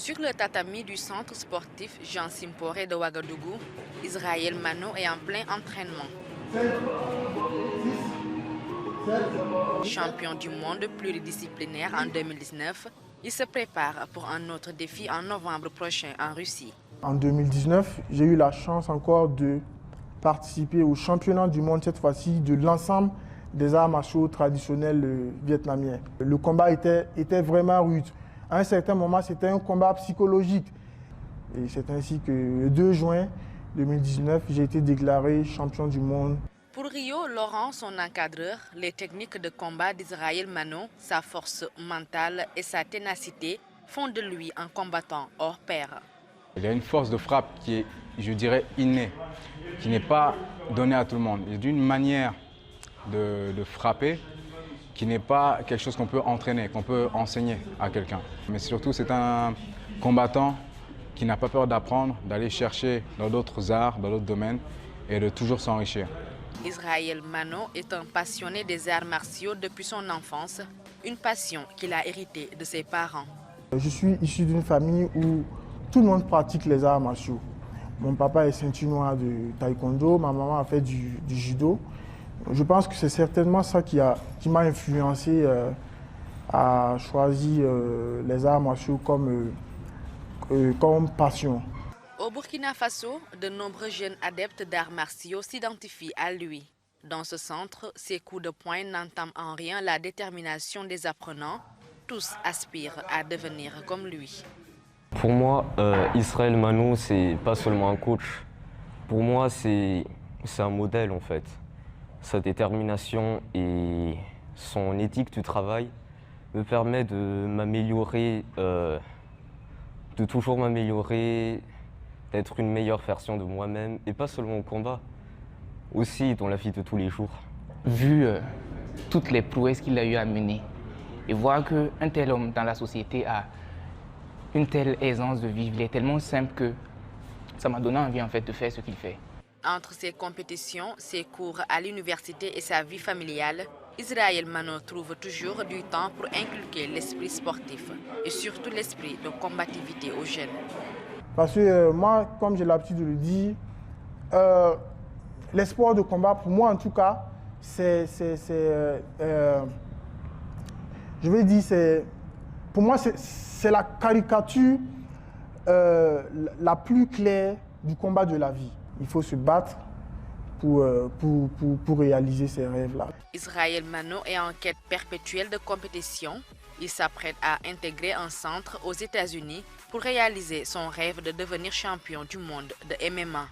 Sur le tatami du centre sportif Jean Simporé de Ouagadougou, Israël Mano est en plein entraînement. Champion du monde pluridisciplinaire en 2019, il se prépare pour un autre défi en novembre prochain en Russie. En 2019, j'ai eu la chance encore de participer au championnat du monde, cette fois-ci, de l'ensemble des arts martiaux traditionnels vietnamiens. Le combat était vraiment rude. À un certain moment, c'était un combat psychologique. Et c'est ainsi que le 2 juin 2019, j'ai été déclaré champion du monde. Pour Rio Laurent, son encadreur, les techniques de combat d'Israël Mano, sa force mentale et sa ténacité font de lui un combattant hors pair. Il a une force de frappe qui est, je dirais, innée, qui n'est pas donnée à tout le monde. Il a une manière de frapper qui n'est pas quelque chose qu'on peut entraîner, qu'on peut enseigner à quelqu'un. Mais surtout, c'est un combattant qui n'a pas peur d'apprendre, d'aller chercher dans d'autres arts, dans d'autres domaines et de toujours s'enrichir. Israël Mano est un passionné des arts martiaux depuis son enfance, une passion qu'il a héritée de ses parents. Je suis issu d'une famille où tout le monde pratique les arts martiaux. Mon papa est ceinture noire de taekwondo, ma maman a fait du judo. Je pense que c'est certainement ça qui m'a influencé à choisir les arts martiaux comme passion. Au Burkina Faso, de nombreux jeunes adeptes d'arts martiaux s'identifient à lui. Dans ce centre, ses coups de poing n'entament en rien la détermination des apprenants. Tous aspirent à devenir comme lui. Pour moi, Israël Mano, c'est pas seulement un coach. Pour moi, c'est un modèle en fait. Sa détermination et son éthique du travail me permet de m'améliorer, de toujours m'améliorer, d'être une meilleure version de moi-même, et pas seulement au combat, aussi dans la vie de tous les jours. Vu toutes les prouesses qu'il a eu à mener, et voir qu'un tel homme dans la société a une telle aisance de vivre, il est tellement simple que ça m'a donné envie en fait de faire ce qu'il fait. Entre ses compétitions, ses cours à l'université et sa vie familiale, Israël Mano trouve toujours du temps pour inculquer l'esprit sportif et surtout l'esprit de combativité aux jeunes. Parce que moi, comme j'ai l'habitude de le dire, les sports de combat, pour moi en tout cas, pour moi, c'est la caricature la plus claire du combat de la vie. Il faut se battre pour réaliser ces rêves-là. Israël Mano est en quête perpétuelle de compétition. Il s'apprête à intégrer un centre aux États-Unis pour réaliser son rêve de devenir champion du monde de MMA.